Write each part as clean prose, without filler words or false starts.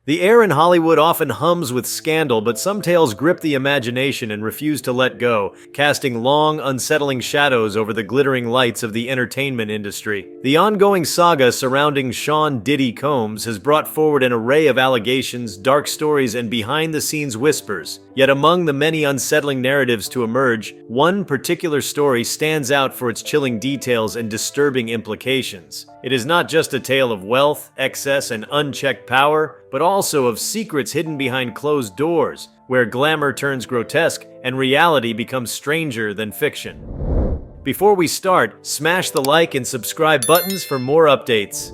The air in Hollywood often hums with scandal, but some tales grip the imagination and refuse to let go, casting long, unsettling shadows over the glittering lights of the entertainment industry. The ongoing saga surrounding Sean "Diddy" Combs has brought forward an array of allegations, dark stories, and behind-the-scenes whispers. Yet among the many unsettling narratives to emerge, one particular story stands out for its chilling details and disturbing implications. It is not just a tale of wealth, excess, and unchecked power, but also of secrets hidden behind closed doors, where glamour turns grotesque and reality becomes stranger than fiction. Before we start, smash the like and subscribe buttons for more updates.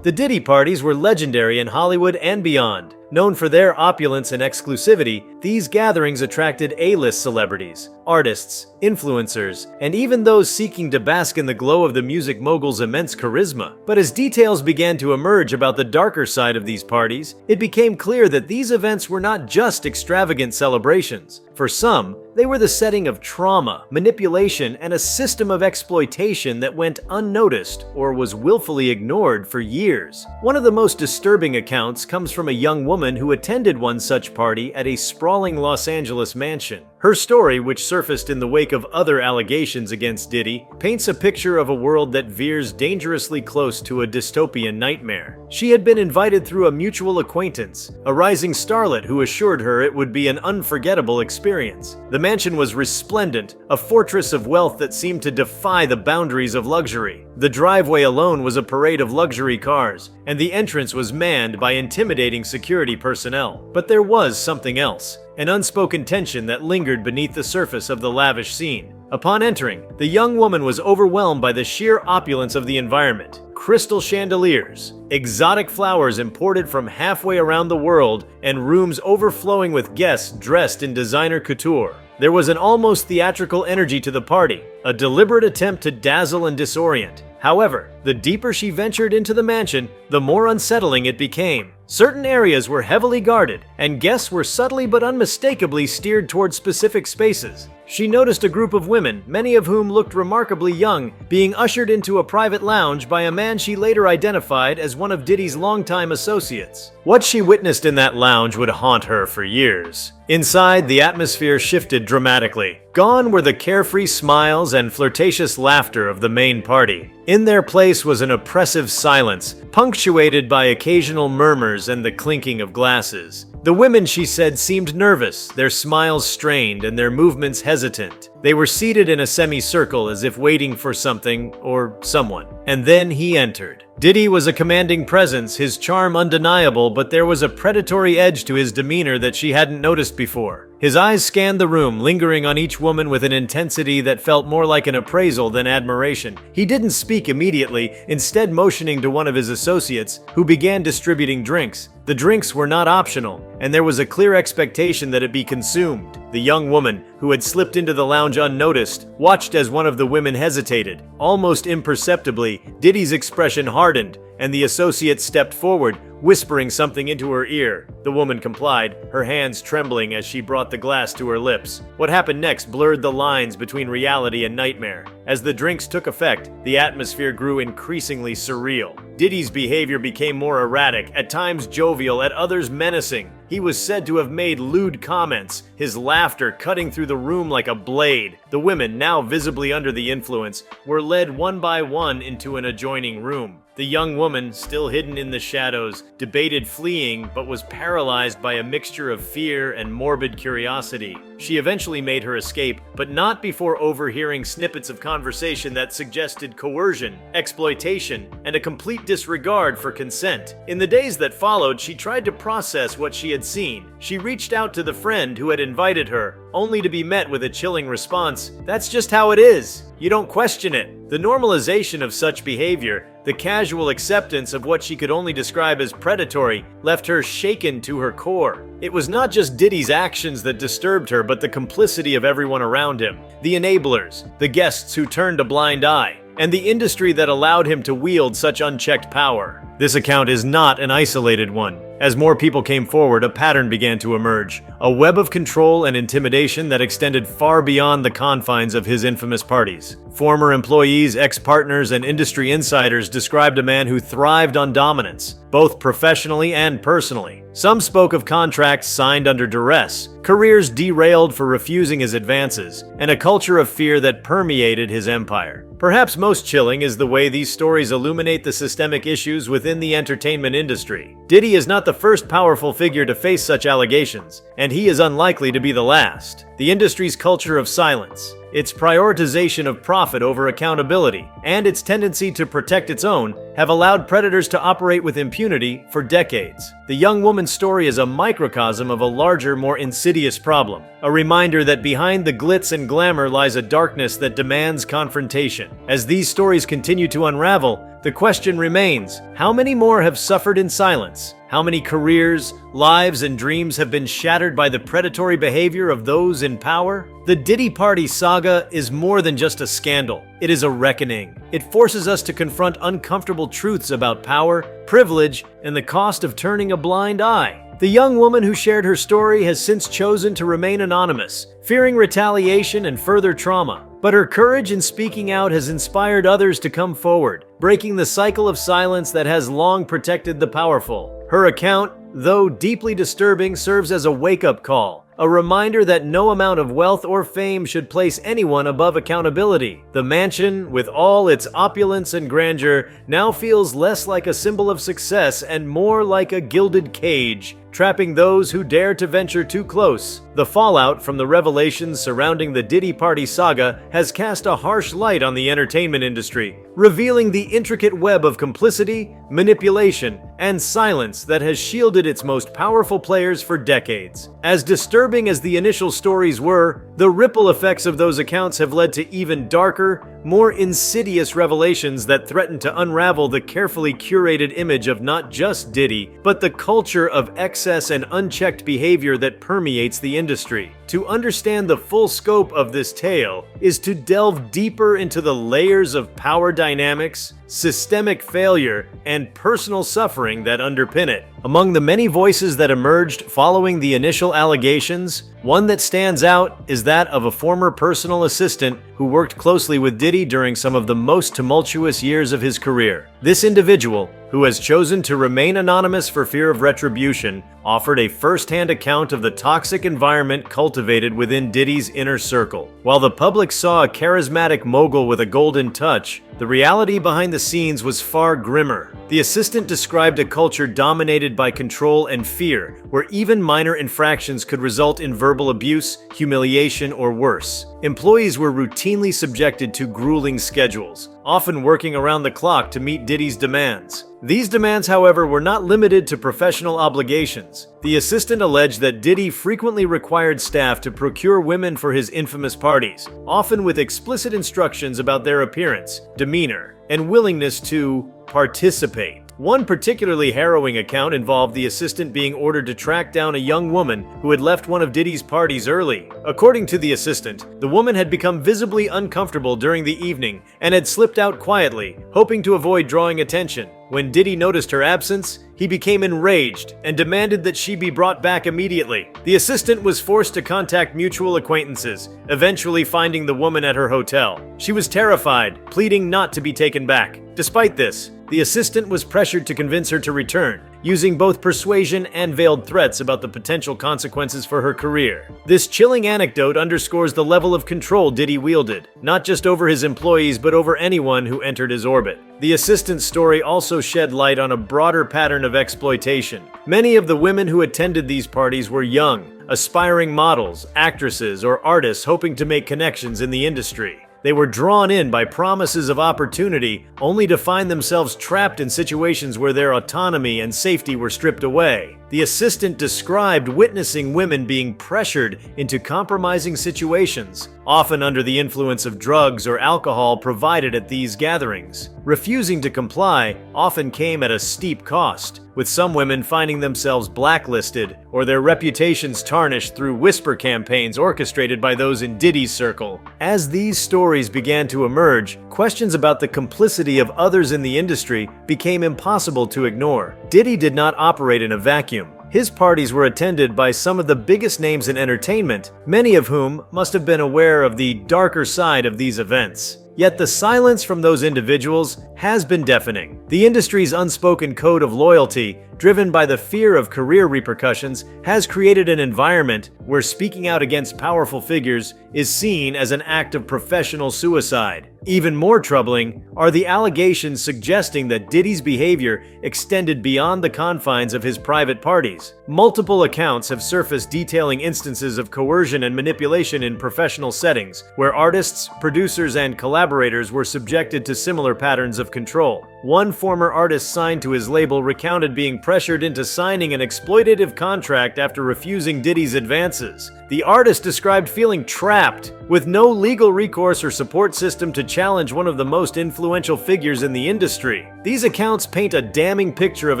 The Diddy parties were legendary in Hollywood and beyond. Known for their opulence and exclusivity, these gatherings attracted A-list celebrities, artists, influencers, and even those seeking to bask in the glow of the music mogul's immense charisma. But as details began to emerge about the darker side of these parties, it became clear that these events were not just extravagant celebrations. For some, they were the setting of trauma, manipulation, and a system of exploitation that went unnoticed or was willfully ignored for years. One of the most disturbing accounts comes from a young woman who attended one such party at a sprawling Los Angeles mansion. Her story, which surfaced in the wake of other allegations against Diddy, paints a picture of a world that veers dangerously close to a dystopian nightmare. She had been invited through a mutual acquaintance, a rising starlet who assured her it would be an unforgettable experience. The mansion was resplendent, a fortress of wealth that seemed to defy the boundaries of luxury. The driveway alone was a parade of luxury cars, and the entrance was manned by intimidating security personnel. But there was something else. An unspoken tension that lingered beneath the surface of the lavish scene. Upon entering, the young woman was overwhelmed by the sheer opulence of the environment. Crystal chandeliers, exotic flowers imported from halfway around the world, and rooms overflowing with guests dressed in designer couture. There was an almost theatrical energy to the party, a deliberate attempt to dazzle and disorient. However, the deeper she ventured into the mansion, the more unsettling it became. Certain areas were heavily guarded, and guests were subtly but unmistakably steered toward specific spaces. She noticed a group of women, many of whom looked remarkably young, being ushered into a private lounge by a man she later identified as one of Diddy's longtime associates. What she witnessed in that lounge would haunt her for years. Inside, the atmosphere shifted dramatically. Gone were the carefree smiles and flirtatious laughter of the main party. In their place was an oppressive silence, punctuated by occasional murmurs and the clinking of glasses. The women, she said, seemed nervous, their smiles strained and their movements hesitant. They were seated in a semicircle as if waiting for something or someone. And then he entered. Diddy was a commanding presence, his charm undeniable, but there was a predatory edge to his demeanor that she hadn't noticed before. His eyes scanned the room, lingering on each woman with an intensity that felt more like an appraisal than admiration. He didn't speak immediately, instead motioning to one of his associates, who began distributing drinks. The drinks were not optional, and there was a clear expectation that it be consumed. The young woman, who had slipped into the lounge unnoticed, watched as one of the women hesitated. Almost imperceptibly, Diddy's expression hardened, and the associate stepped forward, whispering something into her ear. The woman complied, her hands trembling as she brought the glass to her lips. What happened next blurred the lines between reality and nightmare. As the drinks took effect, the atmosphere grew increasingly surreal. Diddy's behavior became more erratic, at times jovial, at others menacing. He was said to have made lewd comments, his laughter cutting through the room like a blade. The women, now visibly under the influence, were led one by one into an adjoining room. The young woman, still hidden in the shadows, debated fleeing but was paralyzed by a mixture of fear and morbid curiosity. She eventually made her escape, but not before overhearing snippets of conversation that suggested coercion, exploitation, and a complete disregard for consent. In the days that followed, she tried to process what she had seen. She reached out to the friend who had invited her, only to be met with a chilling response. "That's just how it is. You don't question it." The normalization of such behavior, the casual acceptance of what she could only describe as predatory, left her shaken to her core. It was not just Diddy's actions that disturbed her, but the complicity of everyone around him. The enablers, the guests who turned a blind eye, and the industry that allowed him to wield such unchecked power. This account is not an isolated one. As more people came forward, a pattern began to emerge, a web of control and intimidation that extended far beyond the confines of his infamous parties. Former employees, ex-partners, and industry insiders described a man who thrived on dominance, both professionally and personally. Some spoke of contracts signed under duress, careers derailed for refusing his advances, and a culture of fear that permeated his empire. Perhaps most chilling is the way these stories illuminate the systemic issues within the entertainment industry. Diddy is not the first powerful figure to face such allegations, and he is unlikely to be the last. The industry's culture of silence, its prioritization of profit over accountability, and its tendency to protect its own have allowed predators to operate with impunity for decades. The young woman's story is a microcosm of a larger, more insidious problem, a reminder that behind the glitz and glamour lies a darkness that demands confrontation. As these stories continue to unravel, the question remains, how many more have suffered in silence? How many careers, lives, and dreams have been shattered by the predatory behavior of those in power? The Diddy Party saga is more than just a scandal. It is a reckoning. It forces us to confront uncomfortable truths about power, privilege, and the cost of turning a blind eye. The young woman who shared her story has since chosen to remain anonymous, fearing retaliation and further trauma. But her courage in speaking out has inspired others to come forward, breaking the cycle of silence that has long protected the powerful. Her account, though deeply disturbing, serves as a wake-up call, a reminder that no amount of wealth or fame should place anyone above accountability. The mansion, with all its opulence and grandeur, now feels less like a symbol of success and more like a gilded cage, trapping those who dare to venture too close. The fallout from the revelations surrounding the Diddy Party saga has cast a harsh light on the entertainment industry, revealing the intricate web of complicity, manipulation, and silence that has shielded its most powerful players for decades. As disturbing as the initial stories were, the ripple effects of those accounts have led to even darker, more insidious revelations that threaten to unravel the carefully curated image of not just Diddy, but the culture of excess and unchecked behavior that permeates the industry. To understand the full scope of this tale is to delve deeper into the layers of power dynamics, systemic failure, and personal suffering that underpin it. Among the many voices that emerged following the initial allegations, one that stands out is that of a former personal assistant who worked closely with Diddy during some of the most tumultuous years of his career. This individual, who has chosen to remain anonymous for fear of retribution, offered a first-hand account of the toxic environment cultivated within Diddy's inner circle. While the public saw a charismatic mogul with a golden touch, the reality behind the scenes was far grimmer. The assistant described a culture dominated by control and fear, where even minor infractions could result in verbal abuse, humiliation, or worse. Employees were routinely subjected to grueling schedules, often working around the clock to meet Diddy's demands. These demands, however, were not limited to professional obligations. The assistant alleged that Diddy frequently required staff to procure women for his infamous parties, often with explicit instructions about their appearance, demeanor, and willingness to participate. One particularly harrowing account involved the assistant being ordered to track down a young woman who had left one of Diddy's parties early. According to the assistant, the woman had become visibly uncomfortable during the evening and had slipped out quietly, hoping to avoid drawing attention. When Diddy noticed her absence, he became enraged and demanded that she be brought back immediately. The assistant was forced to contact mutual acquaintances, eventually finding the woman at her hotel. She was terrified, pleading not to be taken back. Despite this, the assistant was pressured to convince her to return, using both persuasion and veiled threats about the potential consequences for her career. This chilling anecdote underscores the level of control Diddy wielded, not just over his employees but over anyone who entered his orbit. The assistant's story also shed light on a broader pattern of exploitation. Many of the women who attended these parties were young, aspiring models, actresses, or artists hoping to make connections in the industry. They were drawn in by promises of opportunity, only to find themselves trapped in situations where their autonomy and safety were stripped away. The assistant described witnessing women being pressured into compromising situations, often under the influence of drugs or alcohol provided at these gatherings. Refusing to comply often came at a steep cost. with some women finding themselves blacklisted or their reputations tarnished through whisper campaigns orchestrated by those in Diddy's circle. As these stories began to emerge, questions about the complicity of others in the industry became impossible to ignore. Diddy did not operate in a vacuum. His parties were attended by some of the biggest names in entertainment, many of whom must have been aware of the darker side of these events. Yet the silence from those individuals has been deafening. The industry's unspoken code of loyalty, driven by the fear of career repercussions, has created an environment where speaking out against powerful figures is seen as an act of professional suicide. Even more troubling are the allegations suggesting that Diddy's behavior extended beyond the confines of his private parties. Multiple accounts have surfaced detailing instances of coercion and manipulation in professional settings, where artists, producers, and collaborators were subjected to similar patterns of control. One former artist signed to his label recounted being pressured into signing an exploitative contract after refusing Diddy's advances. The artist described feeling trapped, with no legal recourse or support system to challenge one of the most influential figures in the industry. These accounts paint a damning picture of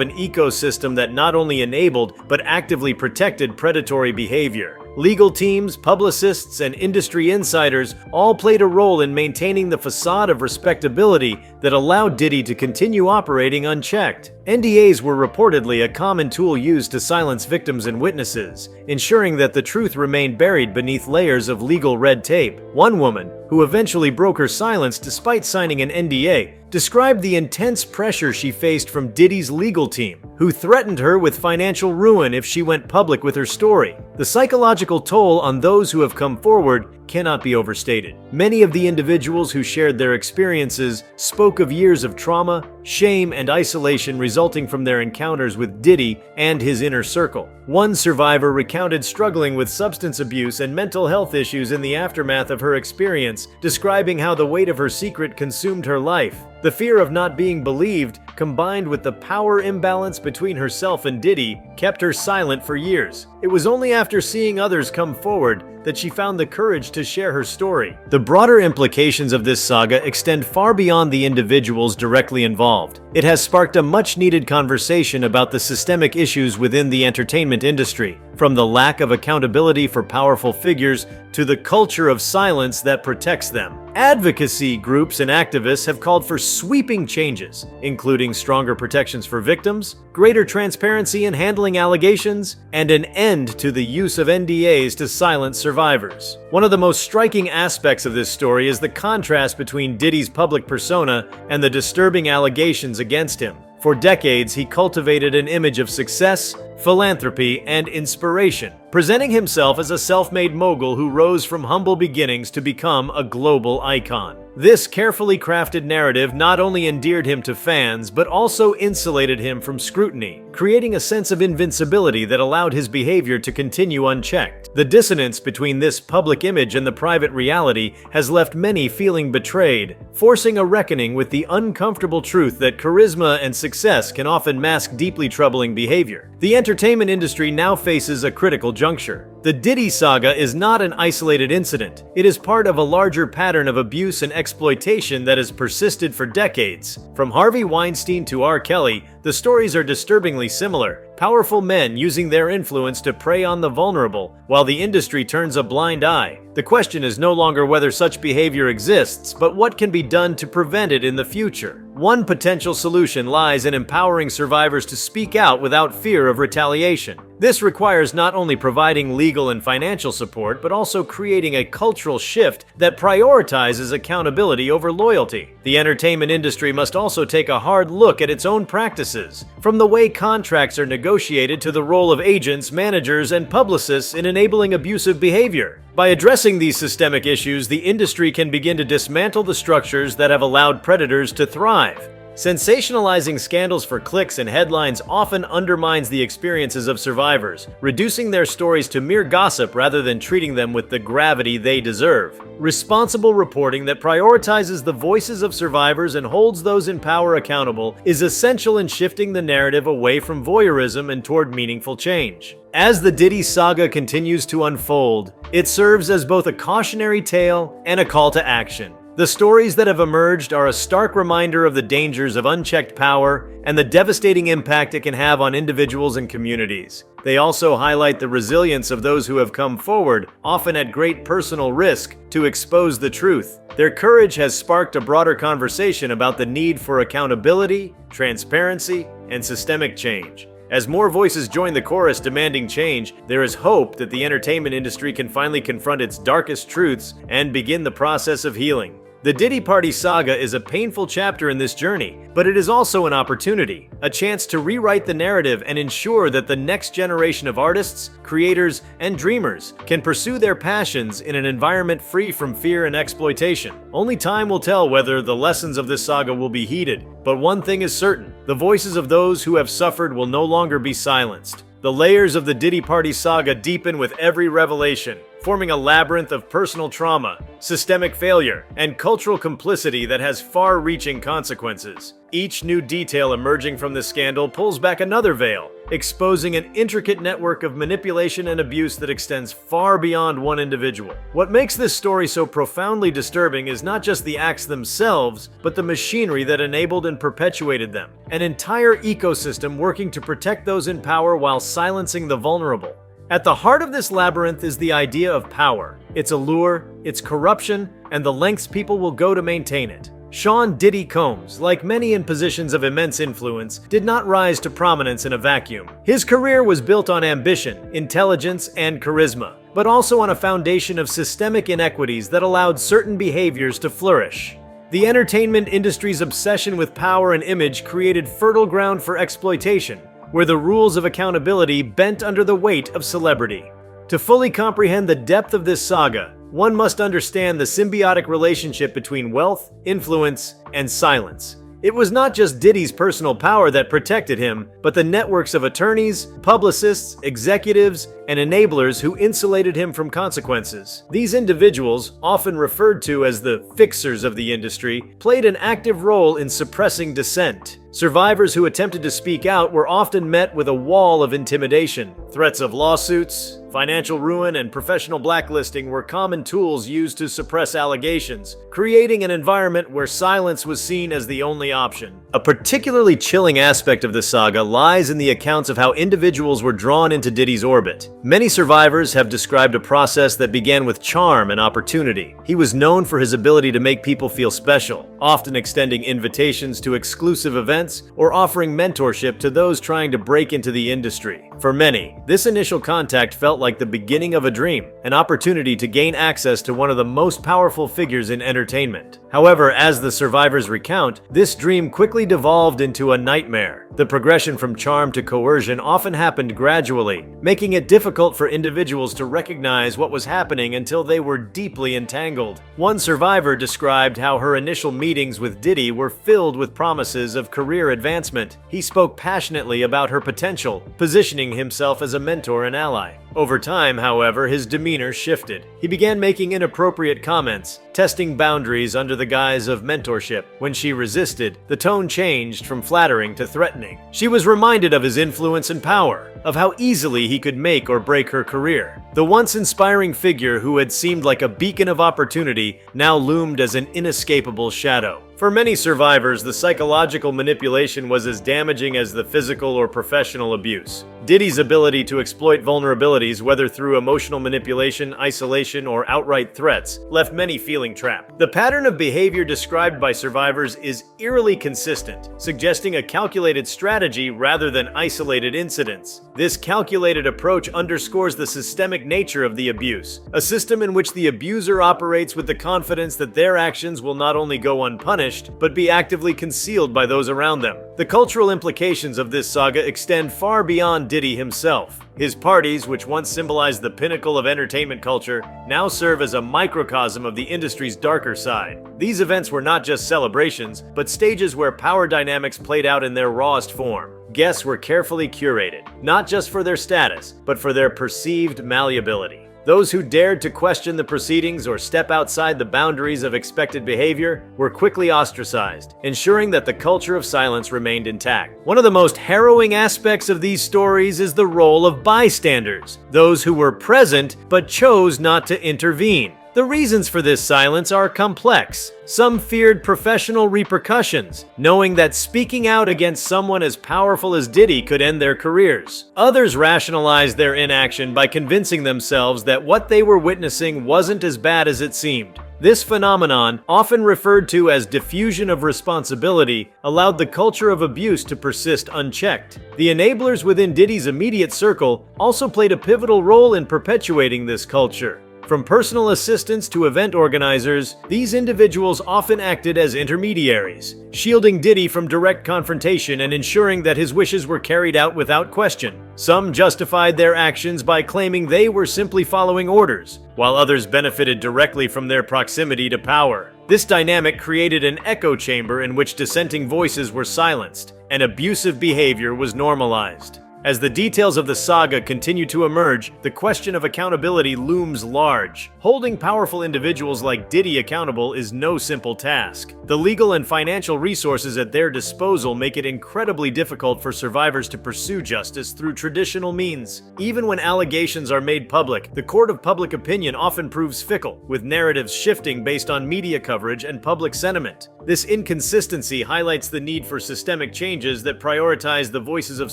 an ecosystem that not only enabled but actively protected predatory behavior. Legal teams, publicists, and industry insiders all played a role in maintaining the facade of respectability that allowed Diddy to continue operating unchecked. NDAs were reportedly a common tool used to silence victims and witnesses, ensuring that the truth remained buried beneath layers of legal red tape. One woman, who eventually broke her silence despite signing an NDA, described the intense pressure she faced from Diddy's legal team, who threatened her with financial ruin if she went public with her story. The psychological toll on those who have come forward cannot be overstated. Many of the individuals who shared their experiences spoke of years of trauma, shame, and isolation resulting from their encounters with Diddy and his inner circle. One survivor recounted struggling with substance abuse and mental health issues in the aftermath of her experience, describing how the weight of her secret consumed her life. The fear of not being believed, combined with the power imbalance between herself and Diddy, kept her silent for years. It was only after seeing others come forward that she found the courage to share her story. The broader implications of this saga extend far beyond the individuals directly involved. It has sparked a much-needed conversation about the systemic issues within the entertainment industry, from the lack of accountability for powerful figures to the culture of silence that protects them. Advocacy groups and activists have called for sweeping changes, including stronger protections for victims, greater transparency in handling allegations, and an end to the use of NDAs to silence survivors. One of the most striking aspects of this story is the contrast between Diddy's public persona and the disturbing allegations against him. For decades, he cultivated an image of success, philanthropy, and inspiration, presenting himself as a self-made mogul who rose from humble beginnings to become a global icon. This carefully crafted narrative not only endeared him to fans, but also insulated him from scrutiny, creating a sense of invincibility that allowed his behavior to continue unchecked. The dissonance between this public image and the private reality has left many feeling betrayed, forcing a reckoning with the uncomfortable truth that charisma and success can often mask deeply troubling behavior. The entertainment industry now faces a critical juncture. The Diddy saga is not an isolated incident. It is part of a larger pattern of abuse and exploitation that has persisted for decades. From Harvey Weinstein to R. Kelly, the stories are disturbingly similar. Powerful men using their influence to prey on the vulnerable, while the industry turns a blind eye. The question is no longer whether such behavior exists, but what can be done to prevent it in the future. One potential solution lies in empowering survivors to speak out without fear of retaliation. This requires not only providing legal and financial support, but also creating a cultural shift that prioritizes accountability over loyalty. The entertainment industry must also take a hard look at its own practices, from the way contracts are negotiated to the role of agents, managers, and publicists in enabling abusive behavior. By addressing these systemic issues, the industry can begin to dismantle the structures that have allowed predators to thrive. Sensationalizing scandals for clicks and headlines often undermines the experiences of survivors, reducing their stories to mere gossip rather than treating them with the gravity they deserve. Responsible reporting that prioritizes the voices of survivors and holds those in power accountable is essential in shifting the narrative away from voyeurism and toward meaningful change. As the Diddy saga continues to unfold, it serves as both a cautionary tale and a call to action. The stories that have emerged are a stark reminder of the dangers of unchecked power and the devastating impact it can have on individuals and communities. They also highlight the resilience of those who have come forward, often at great personal risk, to expose the truth. Their courage has sparked a broader conversation about the need for accountability, transparency, and systemic change. As more voices join the chorus demanding change, there is hope that the entertainment industry can finally confront its darkest truths and begin the process of healing. The Diddy Party saga is a painful chapter in this journey, but it is also an opportunity, a chance to rewrite the narrative and ensure that the next generation of artists, creators, and dreamers can pursue their passions in an environment free from fear and exploitation. Only time will tell whether the lessons of this saga will be heeded, but one thing is certain: the voices of those who have suffered will no longer be silenced. The layers of the Diddy Party saga deepen with every revelation, forming a labyrinth of personal trauma, systemic failure, and cultural complicity that has far-reaching consequences. Each new detail emerging from the scandal pulls back another veil, exposing an intricate network of manipulation and abuse that extends far beyond one individual. What makes this story so profoundly disturbing is not just the acts themselves, but the machinery that enabled and perpetuated them. An entire ecosystem working to protect those in power while silencing the vulnerable. At the heart of this labyrinth is the idea of power, its allure, its corruption, and the lengths people will go to maintain it. Sean "Diddy" Combs, like many in positions of immense influence, did not rise to prominence in a vacuum. His career was built on ambition, intelligence, and charisma, but also on a foundation of systemic inequities that allowed certain behaviors to flourish. The entertainment industry's obsession with power and image created fertile ground for exploitation, where the rules of accountability bent under the weight of celebrity. To fully comprehend the depth of this saga, one must understand the symbiotic relationship between wealth, influence, and silence. It was not just Diddy's personal power that protected him, but the networks of attorneys, publicists, executives, and enablers who insulated him from consequences. These individuals, often referred to as the fixers of the industry, played an active role in suppressing dissent. Survivors who attempted to speak out were often met with a wall of intimidation. Threats of lawsuits, financial ruin, and professional blacklisting were common tools used to suppress allegations, creating an environment where silence was seen as the only option. A particularly chilling aspect of the saga lies in the accounts of how individuals were drawn into Diddy's orbit. Many survivors have described a process that began with charm and opportunity. He was known for his ability to make people feel special, often extending invitations to exclusive events or offering mentorship to those trying to break into the industry. For many, this initial contact felt like the beginning of a dream, an opportunity to gain access to one of the most powerful figures in entertainment. However, as the survivors recount, this dream quickly devolved into a nightmare. The progression from charm to coercion often happened gradually, making it difficult for individuals to recognize what was happening until they were deeply entangled. One survivor described how her initial meetings with Diddy were filled with promises of career advancement. He spoke passionately about her potential, positioning himself as a mentor and ally. Over time, however, his demeanor shifted. He began making inappropriate comments, testing boundaries under the guise of mentorship. When she resisted, the tone changed from flattering to threatening. She was reminded of his influence and power, of how easily he could make or break her career. The once inspiring figure who had seemed like a beacon of opportunity now loomed as an inescapable shadow. For many survivors, the psychological manipulation was as damaging as the physical or professional abuse. Diddy's ability to exploit vulnerabilities, whether through emotional manipulation, isolation, or outright threats, left many feeling trapped. The pattern of behavior described by survivors is eerily consistent, suggesting a calculated strategy rather than isolated incidents. This calculated approach underscores the systemic nature of the abuse, a system in which the abuser operates with the confidence that their actions will not only go unpunished, but be actively concealed by those around them. The cultural implications of this saga extend far beyond Diddy himself. His parties, which once symbolized the pinnacle of entertainment culture, now serve as a microcosm of the industry's darker side. These events were not just celebrations, but stages where power dynamics played out in their rawest form. Guests were carefully curated, not just for their status, but for their perceived malleability. Those who dared to question the proceedings or step outside the boundaries of expected behavior were quickly ostracized, ensuring that the culture of silence remained intact. One of the most harrowing aspects of these stories is the role of bystanders, those who were present but chose not to intervene. The reasons for this silence are complex. Some feared professional repercussions, knowing that speaking out against someone as powerful as Diddy could end their careers. Others rationalized their inaction by convincing themselves that what they were witnessing wasn't as bad as it seemed. This phenomenon, often referred to as diffusion of responsibility, allowed the culture of abuse to persist unchecked. The enablers within Diddy's immediate circle also played a pivotal role in perpetuating this culture. From personal assistants to event organizers, these individuals often acted as intermediaries, shielding Diddy from direct confrontation and ensuring that his wishes were carried out without question. Some justified their actions by claiming they were simply following orders, while others benefited directly from their proximity to power. This dynamic created an echo chamber in which dissenting voices were silenced, and abusive behavior was normalized. As the details of the saga continue to emerge, the question of accountability looms large. Holding powerful individuals like Diddy accountable is no simple task. The legal and financial resources at their disposal make it incredibly difficult for survivors to pursue justice through traditional means. Even when allegations are made public, the court of public opinion often proves fickle, with narratives shifting based on media coverage and public sentiment. This inconsistency highlights the need for systemic changes that prioritize the voices of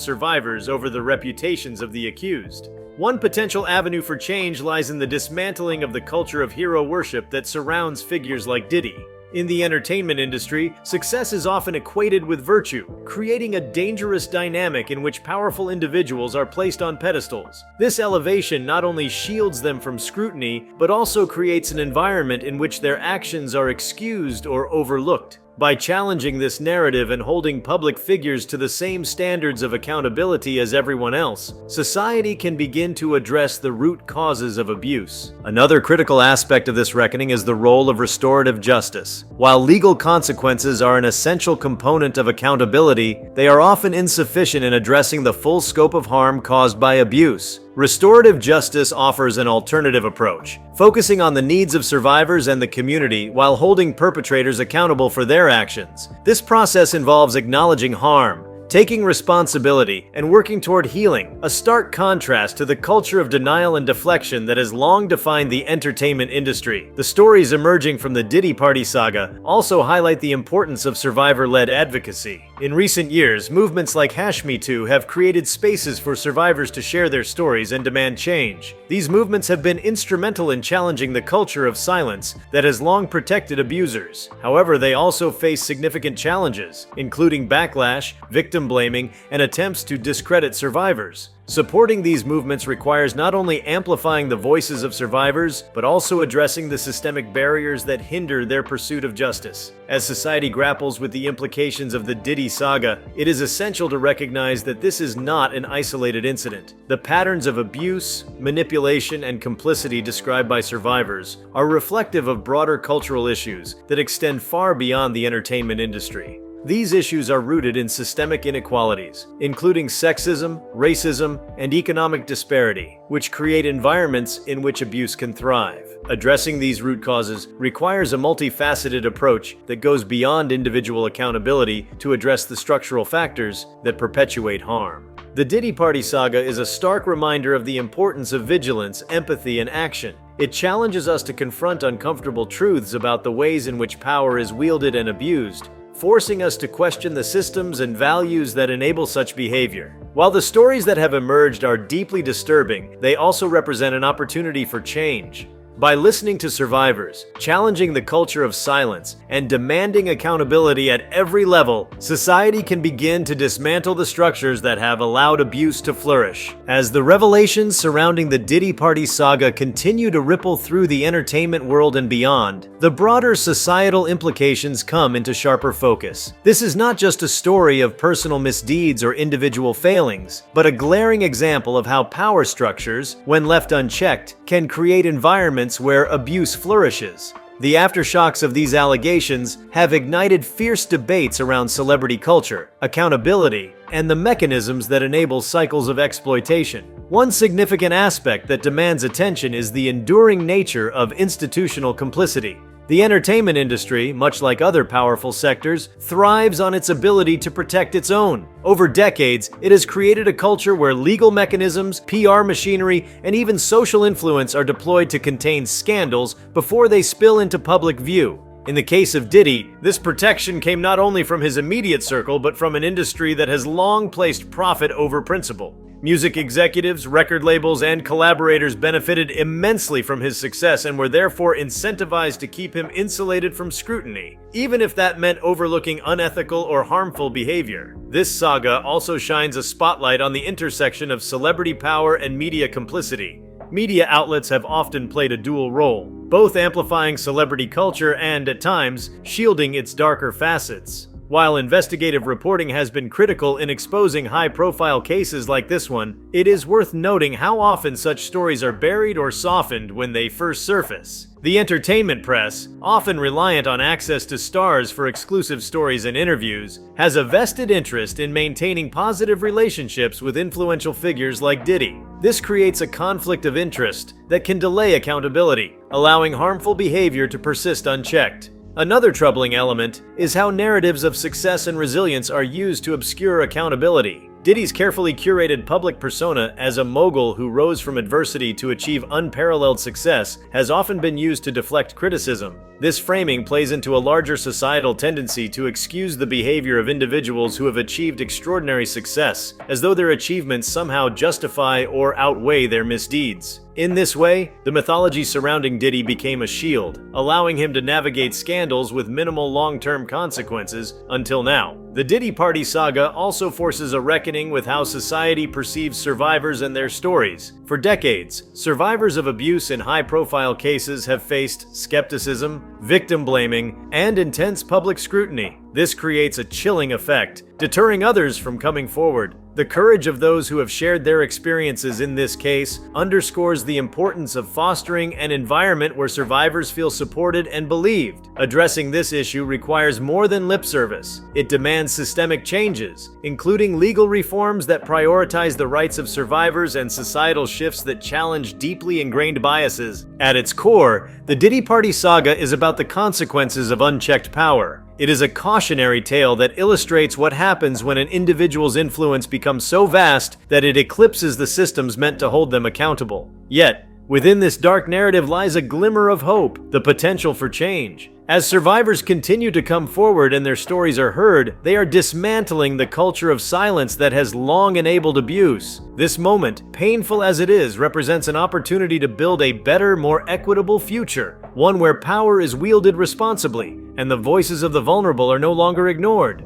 survivors over the reputations of the accused. One potential avenue for change lies in the dismantling of the culture of hero worship that surrounds figures like Diddy. In the entertainment industry, success is often equated with virtue, creating a dangerous dynamic in which powerful individuals are placed on pedestals. This elevation not only shields them from scrutiny, but also creates an environment in which their actions are excused or overlooked. By challenging this narrative and holding public figures to the same standards of accountability as everyone else, society can begin to address the root causes of abuse. Another critical aspect of this reckoning is the role of restorative justice. While legal consequences are an essential component of accountability, they are often insufficient in addressing the full scope of harm caused by abuse. Restorative justice offers an alternative approach, focusing on the needs of survivors and the community while holding perpetrators accountable for their actions. This process involves acknowledging harm, taking responsibility, and working toward healing, a stark contrast to the culture of denial and deflection that has long defined the entertainment industry. The stories emerging from the Diddy Party saga also highlight the importance of survivor-led advocacy. In recent years, movements like #MeToo have created spaces for survivors to share their stories and demand change. These movements have been instrumental in challenging the culture of silence that has long protected abusers. However, they also face significant challenges, including backlash, victim blaming, and attempts to discredit survivors. Supporting these movements requires not only amplifying the voices of survivors, but also addressing the systemic barriers that hinder their pursuit of justice. As society grapples with the implications of the Diddy saga, it is essential to recognize that this is not an isolated incident. The patterns of abuse, manipulation, and complicity described by survivors are reflective of broader cultural issues that extend far beyond the entertainment industry. These issues are rooted in systemic inequalities, including sexism, racism, and economic disparity, which create environments in which abuse can thrive. Addressing these root causes requires a multifaceted approach that goes beyond individual accountability to address the structural factors that perpetuate harm. The Diddy Party saga is a stark reminder of the importance of vigilance, empathy, and action. It challenges us to confront uncomfortable truths about the ways in which power is wielded and abused, forcing us to question the systems and values that enable such behavior. While the stories that have emerged are deeply disturbing, they also represent an opportunity for change. By listening to survivors, challenging the culture of silence, and demanding accountability at every level, society can begin to dismantle the structures that have allowed abuse to flourish. As the revelations surrounding the Diddy Party saga continue to ripple through the entertainment world and beyond, the broader societal implications come into sharper focus. This is not just a story of personal misdeeds or individual failings, but a glaring example of how power structures, when left unchecked, can create environments where abuse flourishes. The aftershocks of these allegations have ignited fierce debates around celebrity culture, accountability, and the mechanisms that enable cycles of exploitation. One significant aspect that demands attention is the enduring nature of institutional complicity. The entertainment industry, much like other powerful sectors, thrives on its ability to protect its own. Over decades, it has created a culture where legal mechanisms, PR machinery, and even social influence are deployed to contain scandals before they spill into public view. In the case of Diddy, this protection came not only from his immediate circle, but from an industry that has long placed profit over principle. Music executives, record labels, and collaborators benefited immensely from his success and were therefore incentivized to keep him insulated from scrutiny, even if that meant overlooking unethical or harmful behavior. This saga also shines a spotlight on the intersection of celebrity power and media complicity. Media outlets have often played a dual role, both amplifying celebrity culture and, at times, shielding its darker facets. While investigative reporting has been critical in exposing high-profile cases like this one, it is worth noting how often such stories are buried or softened when they first surface. The entertainment press, often reliant on access to stars for exclusive stories and interviews, has a vested interest in maintaining positive relationships with influential figures like Diddy. This creates a conflict of interest that can delay accountability, allowing harmful behavior to persist unchecked. Another troubling element is how narratives of success and resilience are used to obscure accountability. Diddy's carefully curated public persona as a mogul who rose from adversity to achieve unparalleled success has often been used to deflect criticism. This framing plays into a larger societal tendency to excuse the behavior of individuals who have achieved extraordinary success, as though their achievements somehow justify or outweigh their misdeeds. In this way, the mythology surrounding Diddy became a shield, allowing him to navigate scandals with minimal long-term consequences until now. The Diddy Party saga also forces a reckoning with how society perceives survivors and their stories. For decades, survivors of abuse in high-profile cases have faced skepticism, victim blaming, and intense public scrutiny. This creates a chilling effect, deterring others from coming forward. The courage of those who have shared their experiences in this case underscores the importance of fostering an environment where survivors feel supported and believed. Addressing this issue requires more than lip service. It demands systemic changes, including legal reforms that prioritize the rights of survivors and societal shifts that challenge deeply ingrained biases. At its core, the Diddy Party saga is about the consequences of unchecked power. It is a cautionary tale that illustrates what happens when an individual's influence becomes so vast that it eclipses the systems meant to hold them accountable. Yet, within this dark narrative lies a glimmer of hope, the potential for change. As survivors continue to come forward and their stories are heard, they are dismantling the culture of silence that has long enabled abuse. This moment, painful as it is, represents an opportunity to build a better, more equitable future, one where power is wielded responsibly and the voices of the vulnerable are no longer ignored.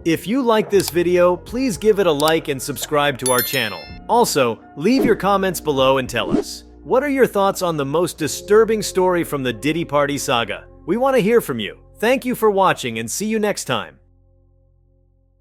If you like this video, please give it a like and subscribe to our channel. Also, leave your comments below and tell us, what are your thoughts on the most disturbing story from the Diddy Party saga? We want to hear from you. Thank you for watching and see you next time.